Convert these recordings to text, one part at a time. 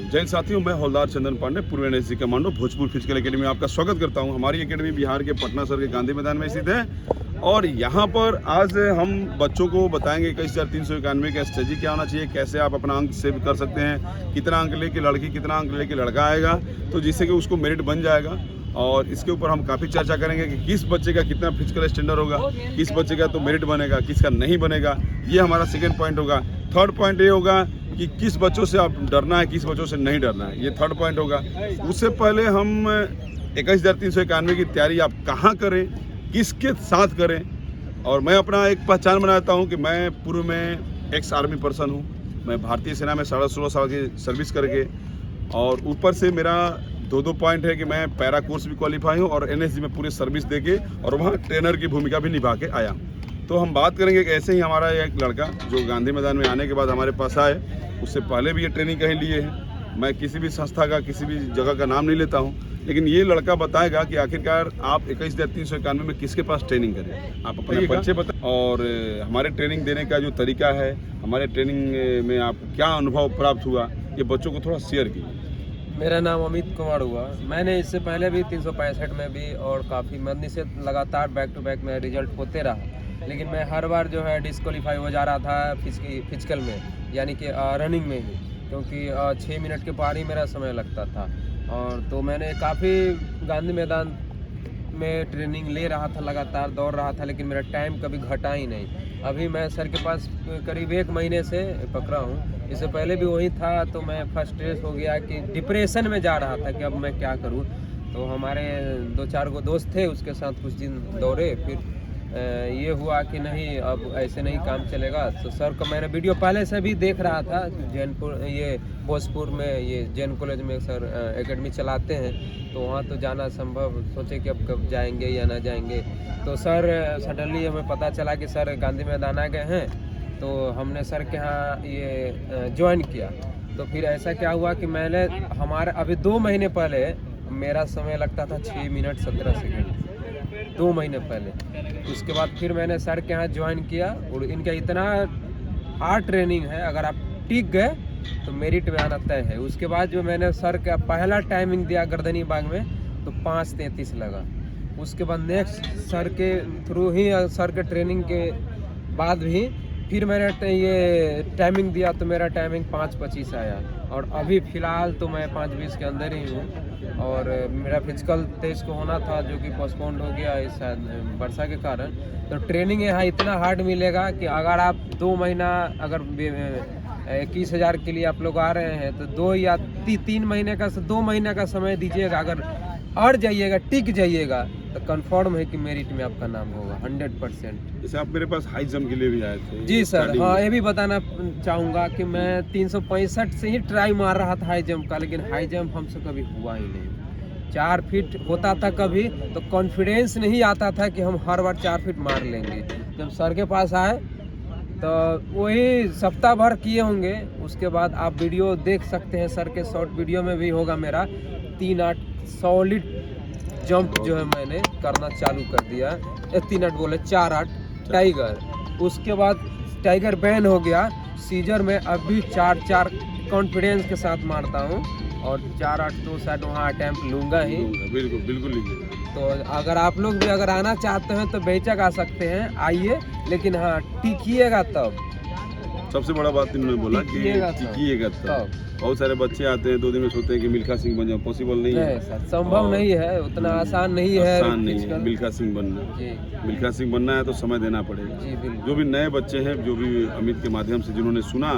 जय साथियों, मैं हवलदार चंदन पांडे, पूर्व NSG commando Bhojpur physical academy में आपका स्वागत करता हूं। हमारी एकेडमी बिहार के पटना शहर के गांधी मैदान में स्थित है और यहां पर आज हम बच्चों को बताएंगे 21,391 का स्ट्रेटजी क्या होना चाहिए, कैसे आप अपना अंक सेव कर सकते हैं, कितना अंक लेके लड़की, कितना अंक लेके लड़का आएगा, तो जिससे कि उसको मेरिट बन जाएगा। और इसके ऊपर हम काफ़ी चर्चा करेंगे कि किस बच्चे का कितना फिजिकल स्टैंडर्ड होगा, किस बच्चे का तो मेरिट बनेगा, किसका नहीं बनेगा। ये हमारा सेकेंड पॉइंट होगा। थर्ड पॉइंट ये होगा कि किस बच्चों से आप डरना है, किस बच्चों से नहीं डरना है, ये थर्ड पॉइंट होगा। उससे पहले हम 21,391 की तैयारी आप कहाँ करें, किसके साथ करें। और मैं अपना एक पहचान बनाता हूँ कि मैं पूर्व में एक्स आर्मी पर्सन हूँ। मैं भारतीय सेना में 16.5 साल की सर्विस करके, और ऊपर से मेरा दो पॉइंट है कि मैं पैरा कोर्स भी क्वालिफाई हूँ और एनएसजी में पूरी सर्विस देके और वहाँ ट्रेनर की भूमिका भी निभा के आया। तो हम बात करेंगे कि ऐसे ही हमारा एक लड़का जो गांधी मैदान में आने के बाद हमारे पास आए, उससे पहले भी ये ट्रेनिंग कहीं लिए हैं। मैं किसी भी संस्था का, किसी भी जगह का नाम नहीं लेता हूँ, लेकिन ये लड़का बताएगा कि आखिरकार आप 21,391 में किसके पास ट्रेनिंग करें। आप अपने बच्चे बताएं और हमारे ट्रेनिंग देने का जो तरीका है, हमारे ट्रेनिंग में आपको क्या अनुभव प्राप्त हुआ, ये बच्चों को थोड़ा शेयर कीजिए। मेरा नाम अमित कुमार हुआ। मैंने इससे पहले भी 365 में भी और काफ़ी मंदी से लगातार बैक टू बैक में रिजल्ट होते रहा, लेकिन मैं हर बार जो है डिस्क्वालीफाई हो जा रहा था फिजिकल में, यानी कि रनिंग में ही, क्योंकि 6 मिनट के पार ही मेरा समय लगता था। और तो मैंने काफ़ी गांधी मैदान में ट्रेनिंग ले रहा था, लगातार दौड़ रहा था, लेकिन मेरा टाइम कभी घटा ही नहीं। अभी मैं सर के पास करीब 1 महीने से पकड़ा हूँ। इससे पहले भी वही था, तो मैं फ्रस्ट्रेट हो गया कि डिप्रेशन में जा रहा था कि अब मैं क्या करूँ। तो हमारे 2-4 गो दोस्त थे, उसके साथ कुछ दिन दौड़े, फिर ये हुआ कि नहीं, अब ऐसे नहीं काम चलेगा। तो सर का मैंने वीडियो पहले से भी देख रहा था, जैनपुर ये भोजपुर में ये जैन कॉलेज में सर एकेडमी चलाते हैं, तो वहाँ तो जाना संभव, सोचे कि अब कब जाएंगे या ना जाएंगे। तो सर सडनली हमें पता चला कि सर गांधी मैदान आ गए हैं, तो हमने सर के यहाँ ये ज्वाइन किया। तो फिर ऐसा क्या हुआ कि मैंने हमारे अभी 2 महीने पहले मेरा समय लगता था 6 मिनट 17 सेकेंड, 2 महीने पहले। उसके बाद फिर मैंने सर के यहाँ ज्वाइन किया और इनका इतना हार्ड ट्रेनिंग है, अगर आप टिक गए तो मेरिट में आना तय है। उसके बाद जो मैंने सर का पहला टाइमिंग दिया गर्दनी बाग में, तो 5:33 लगा। उसके बाद नेक्स्ट सर के थ्रू ही, सर के ट्रेनिंग के बाद भी फिर मैंने ये टाइमिंग दिया, तो मेरा टाइमिंग 5:25 आया। और अभी फ़िलहाल तो मैं 5:20 के अंदर ही हूँ। और मेरा फिजिकल 23 को होना था, जो कि पोस्टपोन्ड हो गया इस वर्षा के कारण। तो ट्रेनिंग यहाँ इतना हार्ड मिलेगा कि अगर आप 2 महीना, अगर 21,000 के लिए आप लोग आ रहे हैं, तो 2 या 3 महीने का, 2 महीने का समय दीजिएगा। अगर अड़ जाइएगा, टिक जाइएगा, तो कंफर्म है कि मेरिट में आपका नाम होगा 100%। जैसे आप मेरे पास हाई जंप के लिए भी आए थे। जी सर, हाँ, ये भी बताना चाहूँगा कि मैं 365 से ही ट्राई मार रहा था हाई जंप का, लेकिन हाई जंप हमसे कभी हुआ ही नहीं। 4 फीट होता था कभी, तो कॉन्फिडेंस नहीं आता था कि हम हर बार 4 फीट मार लेंगे। जब सर के पास आए तो वही सप्ताह भर किए होंगे। उसके बाद आप वीडियो देख सकते हैं, सर के शॉर्ट वीडियो में भी होगा मेरा 3-8 सॉलिड जंप जो है मैंने करना चालू कर दिया। 3-8 बोले 4-8 टाइगर। उसके बाद टाइगर बैन हो गया। सीजर में अभी 4-4 कॉन्फिडेंस के साथ मारता हूँ और 4-8 तो शायद वहाँ अटैम्प्ट लूँगा ही। बिल्कुल बिल्कुल लीजिएगा। तो अगर आप लोग भी अगर आना चाहते हैं तो बेचक आ सकते हैं, आइए, लेकिन हाँ टिकिएगा तब। सबसे बड़ा बात इन्होंने बोला कि टिकिएगा तब। बहुत सारे बच्चे आते हैं 2 दिन में सोचते हैं कि मिल्खा सिंह बन जाओ, पॉसिबल नहीं है सर, संभव नहीं है, उतना आसान नहीं है। आसान नहीं है मिल्खा सिंह बनना। मिल्खा सिंह बनना है तो समय देना पड़ेगा। जो भी नए बच्चे हैं, जो भी अमित के माध्यम से जिन्होंने सुना,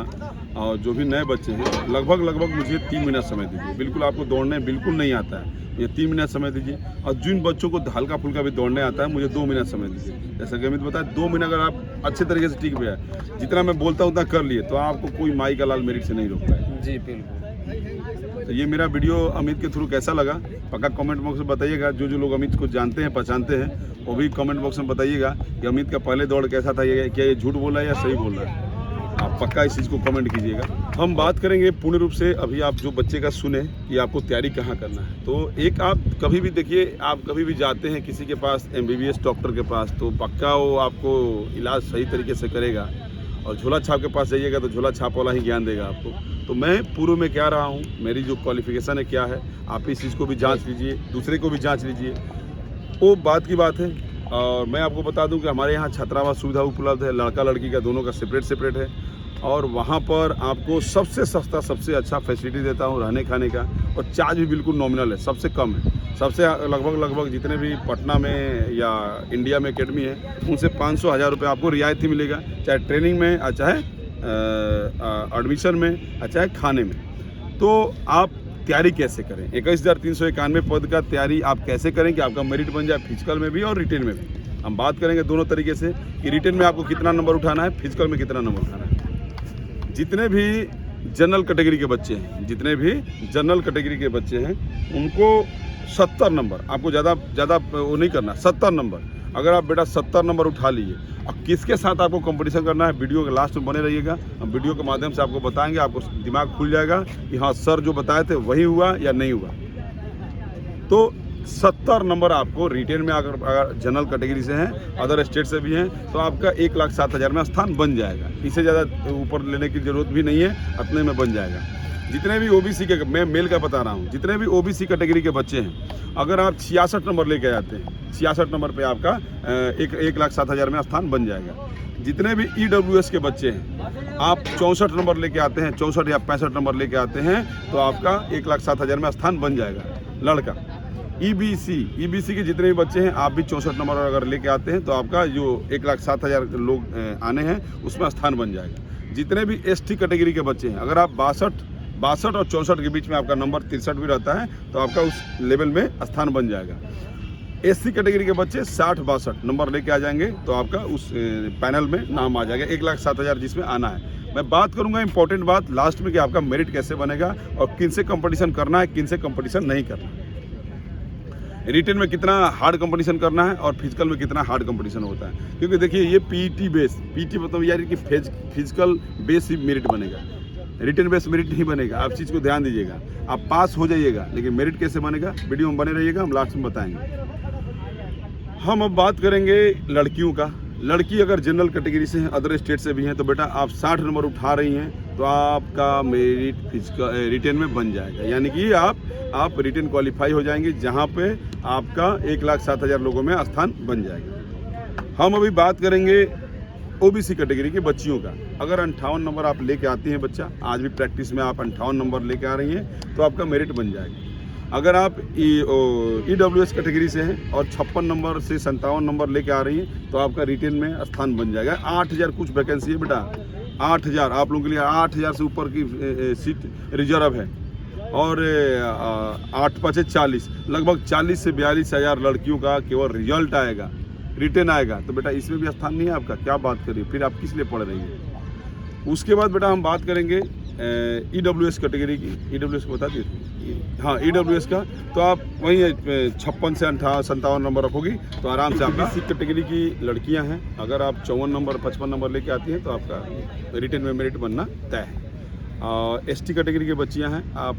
और जो भी नए बच्चे हैं, लगभग मुझे 3 मिनट समय दीजिए। बिल्कुल आपको दौड़ने बिल्कुल नहीं आता है, ये 3 मिनट समय दीजिए। और जिन बच्चों को हल्का फुल्का भी दौड़ने आता है, मुझे 2 मिनट समय दीजिए। जैसा कि अमित बताया, 2 मिनट अगर आप अच्छे तरीके से टिक पे है, जितना मैं बोलता हूँ उतना कर लिए, तो आपको कोई माई का लाल मेरिट से नहीं रोक पाए। जी बिल्कुल। तो ये मेरा वीडियो अमित के थ्रू कैसा लगा, पक्का कमेंट बॉक्स में बताइएगा। जो लोग अमित को जानते हैं, पहचानते हैं, वो भी कमेंट बॉक्स में बताइएगा कि अमित का पहले दौड़ कैसा था, क्या ये झूठ बोल रहा है या सही बोल रहा है। आप पक्का इस चीज़ को कमेंट कीजिएगा। हम बात करेंगे पूर्ण रूप से, अभी आप जो बच्चे का सुने कि आपको तैयारी कहाँ करना है। तो एक आप कभी भी देखिए, आप कभी भी जाते हैं किसी के पास, MBBS डॉक्टर के पास, तो पक्का वो आपको इलाज सही तरीके से करेगा। और झोला छाप के पास जाइएगा तो झोला छाप वाला ही ज्ञान देगा आपको। तो मैं पूर्व में क्या रहा हूँ, मेरी जो क्वालिफिकेशन है क्या है, आप इस चीज़ को भी जांच लीजिए, दूसरे को भी जांच लीजिए, वो बात की बात है। और मैं आपको बता दूं कि हमारे यहाँ छात्रावास सुविधा उपलब्ध है, लड़का लड़की का दोनों का सेपरेट है, और वहाँ पर आपको सबसे सस्ता सबसे अच्छा फैसिलिटी देता हूँ रहने खाने का, और चार्ज भी बिल्कुल नॉमिनल है, सबसे कम है। सबसे लगभग जितने भी पटना में या इंडिया में एकेडमी है उनसे 500-1000 रुपये आपको रियायत ही मिलेगा, चाहे ट्रेनिंग में, चाहे एडमिशन में, चाहे खाने में। तो आप तैयारी कैसे करें, 21,391 पद का तैयारी आप कैसे करें कि आपका मेरिट बन जाए फिजिकल में भी और रिटेन में भी। हम बात करेंगे दोनों तरीके से कि रिटेन में आपको कितना नंबर उठाना है, फिजिकल में कितना नंबर उठाना है। जितने भी जनरल कैटेगरी के बच्चे हैं उनको 70 नंबर, आपको ज़्यादा वो नहीं करना, 70 नंबर। अगर आप बेटा 70 नंबर उठा लीजिए, अब किसके साथ आपको कंपटीशन करना है, वीडियो के लास्ट में बने रहिएगा। हम वीडियो के माध्यम से आपको बताएंगे, आपको दिमाग खुल जाएगा कि हाँ सर जो बताए थे वही हुआ या नहीं हुआ। तो 70 नंबर आपको रिटेन में अगर जनरल कैटेगरी से हैं, अदर स्टेट से भी हैं, तो आपका 1,07,000 में स्थान बन जाएगा। इससे ज़्यादा ऊपर लेने की ज़रूरत भी नहीं है, उतने में बन जाएगा। जितने भी ओबीसी के, मैं मेल का बता रहा हूँ, जितने भी ओबीसी कैटेगरी के बच्चे हैं, अगर आप 66 नंबर लेके आते हैं, 66 नंबर पे आपका 1,07,000 में स्थान बन जाएगा। जितने भी ईडब्ल्यूएस के बच्चे हैं, आप 64 नंबर लेके आते हैं, 64 या 65 नंबर लेके आते हैं, तो आपका 1,07,000 में स्थान बन जाएगा लड़का। ईबीसी के जितने भी बच्चे हैं, आप भी 64 नंबर अगर लेके आते हैं तो आपका जो 1,07,000 लोग आने हैं उसमें स्थान बन जाएगा। जितने भी एसटी कैटेगरी के बच्चे हैं, अगर आप 62 और 64 के बीच में आपका नंबर 63 भी रहता है तो आपका उस लेवल में स्थान बन जाएगा। एससी कैटेगरी के बच्चे 60-62 नंबर लेके आ जाएंगे तो आपका उस पैनल में नाम आ जाएगा, 1,07,000 जिसमें आना है। मैं बात करूंगा इंपॉर्टेंट बात लास्ट में कि आपका मेरिट कैसे बनेगा और किन से कंपटीशन करना है, किन से कंपटीशन नहीं करना है। रिटेन में कितना हार्ड कंपटीशन करना है और फिजिकल में कितना हार्ड कंपटीशन होता है, क्योंकि देखिए ये पीटी मतलब यार कि फिजिकल बेस ही मेरिट बनेगा, रिटेन बेस मेरिट नहीं बनेगा। आप चीज़ को ध्यान दीजिएगा, आप पास हो जाइएगा लेकिन मेरिट कैसे बनेगा वीडियो में बने रहिएगा, हम लास्ट में बताएंगे। हम अब बात करेंगे लड़कियों का। लड़की अगर जनरल कैटेगरी से हैं, अदर स्टेट से भी हैं, तो बेटा आप 60 नंबर उठा रही हैं तो आपका मेरिट फिजिकल रिटेन में बन जाएगा, यानी कि आप रिटेन क्वालिफाई हो जाएंगे, जहां पे आपका 1,07,000 लोगों में स्थान बन जाएगा। हम अभी बात करेंगे ओबीसी कैटेगरी की बच्चियों का। अगर 58 नंबर आप लेके आती हैं बच्चा, आज भी प्रैक्टिस में आप 58 नंबर लेके आ रही हैं तो आपका मेरिट बन जाएगा। अगर आप ईडब्ल्यूएस कैटेगरी से हैं और 56 नंबर से 57 नंबर लेके आ रही हैं तो आपका रिटेन में स्थान बन जाएगा। 8,000 कुछ वैकेंसी है बेटा, 8,000 आप लोगों के लिए, 8,000 से ऊपर की सीट रिजर्व है, और 8×5 = 40, लगभग 40 से 42,000 लड़कियों का केवल रिजल्ट आएगा, रिटेन आएगा। तो बेटा इसमें भी स्थान नहीं है आपका, क्या बात करिए, फिर आप किस लिए पढ़ रही हैं। उसके बाद बेटा हम बात करेंगे ईडब्ल्यूएस कैटेगरी की। ईडब्ल्यूएस को बता दिए, हाँ ईडब्ल्यूएस का, तो आप वहीं 56 से 57 नंबर रखोगी तो आराम से आपका सी कैटेगरी की लड़कियां हैं, अगर आप 54 नंबर 55 नंबर लेके आती हैं तो आपका रिटेन में मेरिट बनना तय है। एसटी कैटेगरी की बच्चियां हैं, आप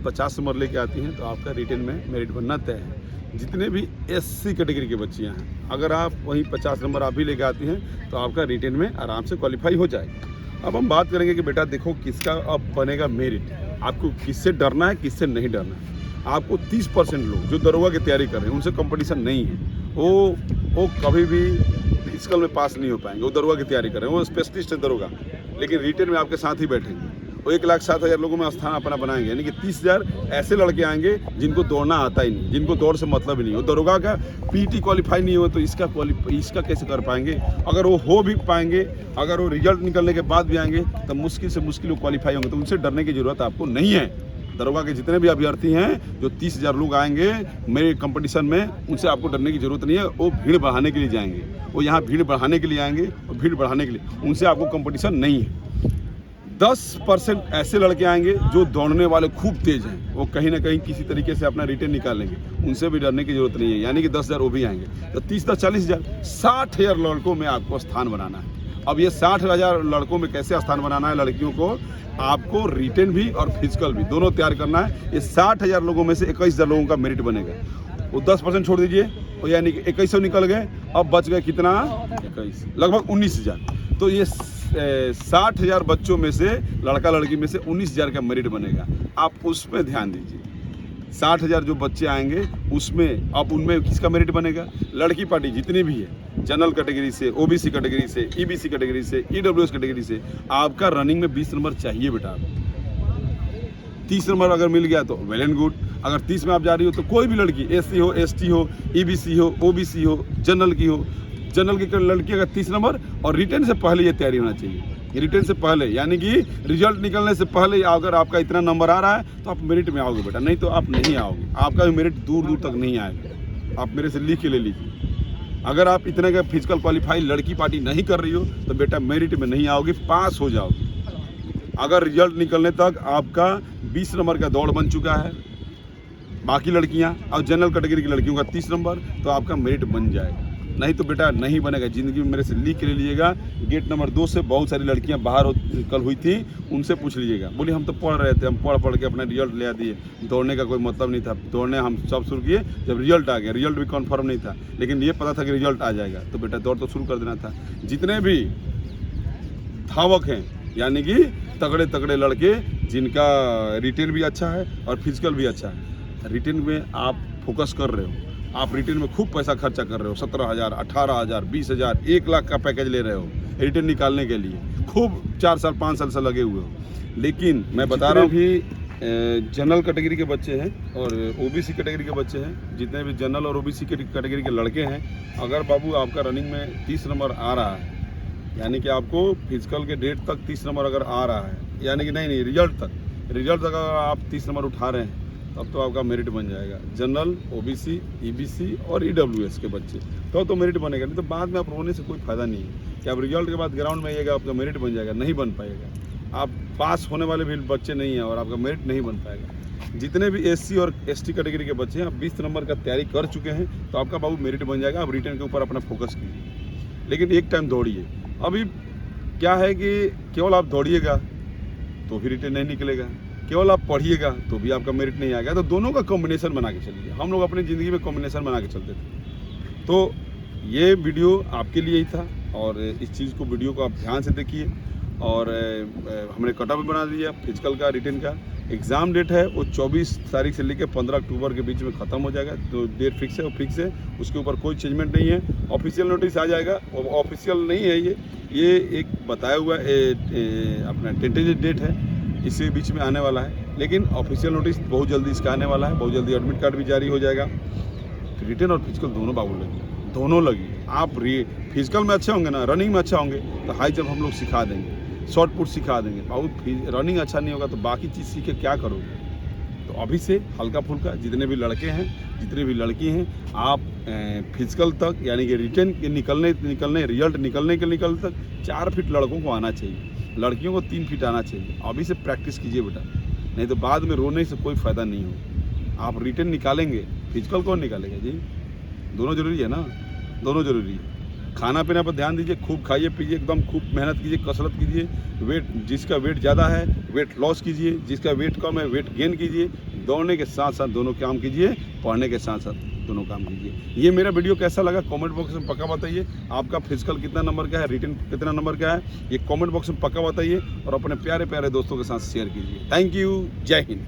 50 नंबर लेके आती हैं तो आपका रिटेन में मेरिट बनना तय है। जितने भी एससी कैटेगरी के बच्चियां हैं, अगर आप वहीं 50 नंबर आप भी लेके आती हैं तो आपका रिटेन में आराम से क्वालिफाई हो जाएगा। अब हम बात करेंगे कि बेटा देखो किसका अब बनेगा मेरिट, आपको किससे डरना है, किससे नहीं डरना है। आपको 30% लोग जो दरोगा की तैयारी कर रहे हैं उनसे कंपटीशन नहीं है, वो कभी भी फिजिकल में पास नहीं हो पाएंगे। वो दरोगा की तैयारी कर रहे हैं, वो स्पेशलिस्ट है दरोगा, लेकिन रिटेन में आपके साथ ही बैठेंगे। वो 1,07,000 लोगों में स्थान अपना बनाएंगे, यानी कि 30,000 ऐसे लड़के आएंगे जिनको दौड़ना आता ही नहीं, जिनको दौड़ से मतलब ही नहीं। वो दरोगा का पीटी क्वालिफाई नहीं हो तो इसका कैसे कर पाएंगे। अगर वो हो भी पाएंगे, अगर वो रिजल्ट निकलने के बाद भी आएंगे तो मुश्किल से मुश्किल वो क्वालिफाई होंगे, तो उनसे डरने की ज़रूरत आपको नहीं है। दरोगा के जितने भी अभ्यर्थी हैं, जो 30,000 लोग आएंगे मेरे कंपटीशन में, उनसे आपको डरने की ज़रूरत नहीं है। वो भीड़ बढ़ाने के लिए जाएंगे, वो यहाँ भीड़ बढ़ाने के लिए आएंगे, और भीड़ बढ़ाने के लिए उनसे आपको कंपटीशन नहीं है। 10% ऐसे लड़के आएंगे जो दौड़ने वाले खूब तेज हैं, वो कहीं ना कहीं किसी तरीके से अपना रिटेन निकालेंगे, उनसे भी डरने की जरूरत नहीं है, यानी कि 10,000 वो भी आएंगे। तो 30-40,000 60,000 लड़कों में आपको स्थान बनाना है। अब ये 60,000 लड़कों में कैसे स्थान बनाना है लड़कियों को, आपको रिटेन भी और फिजिकल भी दोनों तैयार करना है। ये 60,000 लोगों में से 21,000 लोगों का मेरिट बनेगा। वो 10% छोड़ दीजिए, और यानी कि 2100 निकल गए, अब बच गए कितना, 21, लगभग 19,000। तो ये 60,000 बच्चों में से लड़का लड़की में से 19,000 का मेरिट बनेगा। आप उस पर ध्यान दीजिए। 60,000 जो बच्चे आएंगे उसमें अब उनमें किसका मेरिट बनेगा? लड़की पार्टी जितनी भी है, जनरल कैटेगरी से, ओबीसी कैटेगरी से, ईबीसी कैटेगरी से, ईडब्ल्यूएस कैटेगरी से, आपका रनिंग में 20 नंबर चाहिए बेटा। 30 नंबर अगर मिल गया तो वेल एंड गुड। अगर 30 में आप जा रही हो तो कोई भी लड़की, एससी हो, एसटी हो, ईबीसी हो, ओबीसी हो, जनरल की हो, जनरल की लड़की अगर 30 नंबर, और रिटर्न से पहले ये तैयारी होना चाहिए। रिटर्न से पहले यानी कि रिजल्ट निकलने से पहले अगर आपका इतना नंबर आ रहा है तो आप मेरिट में आओगे बेटा, नहीं तो आप नहीं आओगे। आपका भी मेरिट दूर दूर तक नहीं आएगा। आप मेरे से लिख के ले लीजिए। अगर आप इतने का फिजिकल क्वालिफाई लड़की पार्टी नहीं कर रही हो तो बेटा मेरिट में नहीं आओगे, पास हो जाओगे। अगर रिजल्ट निकलने तक आपका 20 नंबर का दौड़ बन चुका है, बाकी लड़कियां और जनरल कैटेगरी की लड़कियों का 30 नंबर, तो आपका मेरिट बन जाएगा। नहीं तो बेटा नहीं बनेगा। ज़िंदगी में मेरे से लिख के ले लीजिएगा। गेट नंबर 2 से बहुत सारी लड़कियां बाहर कल हुई थी, उनसे पूछ लीजिएगा। बोली हम तो पढ़ रहे थे, हम पढ़ के अपना रिजल्ट ले दिए, दौड़ने का कोई मतलब नहीं था। दौड़ने हम सब शुरू किए जब रिजल्ट आ गया। रिजल्ट भी कन्फर्म नहीं था, लेकिन ये पता था कि रिजल्ट आ जाएगा, तो बेटा दौड़ तो शुरू कर देना था। जितने भी धावक हैं यानी कि तगड़े तगड़े लड़के जिनका रिटेन भी अच्छा है और फिजिकल भी अच्छा है, रिटेन में आप फोकस कर रहे हो, आप रिटेन में खूब पैसा खर्चा कर रहे हो, 17,000, 18,000, 20,000, 1 लाख का पैकेज ले रहे हो रिटेन निकालने के लिए, खूब 4 साल 5 साल से लगे हुए हो। लेकिन मैं बता रहा हूँ कि जनरल कैटेगरी के बच्चे हैं और ओबीसी कैटेगरी के बच्चे हैं, जितने भी जनरल और ओबीसी कैटेगरी के लड़के हैं, अगर बाबू आपका रनिंग में 30 नंबर आ रहा है, यानी कि आपको फिजिकल के डेट तक 30 नंबर अगर आ रहा है, यानी कि नहीं रिजल्ट तक अगर आप 30 नंबर उठा रहे हैं, तब तो आपका मेरिट बन जाएगा। जनरल, ओबीसी, ईबीसी और ईडब्ल्यूएस के बच्चे तो मेरिट बनेगा। नहीं तो बाद में आप रोने से कोई फायदा नहीं है कि आप रिजल्ट के बाद ग्राउंड में आइएगा आपका मेरिट बन जाएगा, नहीं बन पाएगा। आप पास होने वाले भी बच्चे नहीं हैं और आपका मेरिट नहीं बन पाएगा। जितने भी एससी और एसटी कैटेगरी के बच्चे हैं, आप 20 नंबर का तैयारी कर चुके हैं तो आपका बाबू मेरिट बन जाएगा। आप रिटर्न के ऊपर अपना फोकस कीजिए, लेकिन एक टाइम दौड़िए। अभी क्या है कि केवल आप दौड़िएगा तो भी रिटर्न नहीं निकलेगा, केवल आप पढ़िएगा तो भी आपका मेरिट नहीं आएगा। तो दोनों का कॉम्बिनेशन बना के चलिए। हम लोग अपनी ज़िंदगी में कॉम्बिनेशन बना के चलते थे। तो ये वीडियो आपके लिए ही था और इस चीज़ को वीडियो को आप ध्यान से देखिए। और हमने कटअप भी बना दिया फिजिकल का, रिटर्न का। एग्ज़ाम डेट है वो 24 तारीख से लेकर 15 अक्टूबर के बीच में ख़त्म हो जाएगा। तो डेट फिक्स है, वो फिक्स है, उसके ऊपर कोई चेंजमेंट नहीं है। ऑफिशियल नोटिस आ जाएगा, ऑफिशियल नहीं है ये एक बताया हुआ अपना टेंटेटिव डेट है, इसी बीच में आने वाला है। लेकिन ऑफिशियल नोटिस बहुत जल्दी इसका आने वाला है, बहुत जल्दी एडमिट कार्ड भी जारी हो जाएगा। रिटर्न और फिजिकल दोनों बाबू लगी, दोनों लगी। आप फिजिकल में अच्छे होंगे ना, रनिंग में अच्छा होंगे तो हाई जंप हम लोग सिखा देंगे, शॉर्ट पुट सिखा देंगे। बाबू रनिंग अच्छा नहीं होगा तो बाकी चीज़ सीख के क्या करोगे? तो अभी से हल्का फुल्का जितने भी लड़के हैं, जितने भी लड़की हैं, आप फिजिकल तक यानी कि रिटर्न के निकलने रिजल्ट निकलने तक 4 फीट लड़कों को आना चाहिए, लड़कियों को 3 फीट आना चाहिए। अभी से प्रैक्टिस कीजिए बेटा, नहीं तो बाद में रोने से कोई फ़ायदा नहीं हो। आप रिटर्न निकालेंगे, फिजिकल कौन निकालेगा जी? दोनों जरूरी है ना, दोनों जरूरी है। खाना पीना पर ध्यान दीजिए, खूब खाइए पीजिए, एकदम खूब मेहनत कीजिए, कसरत कीजिए। वेट जिसका वेट ज़्यादा है वेट लॉस कीजिए, जिसका वेट कम है वेट गेन कीजिए। दौड़ने के साथ साथ दोनों काम कीजिए, पढ़ने के साथ साथ दोनों काम कीजिए। ये मेरा वीडियो कैसा लगा कमेंट बॉक्स में पक्का बताइए। आपका फिजिकल कितना नंबर का है, रिटन कितना नंबर का है, ये कमेंट बॉक्स में पक्का बताइए और अपने प्यारे प्यारे दोस्तों के साथ शेयर कीजिए। थैंक यू, जय हिंद।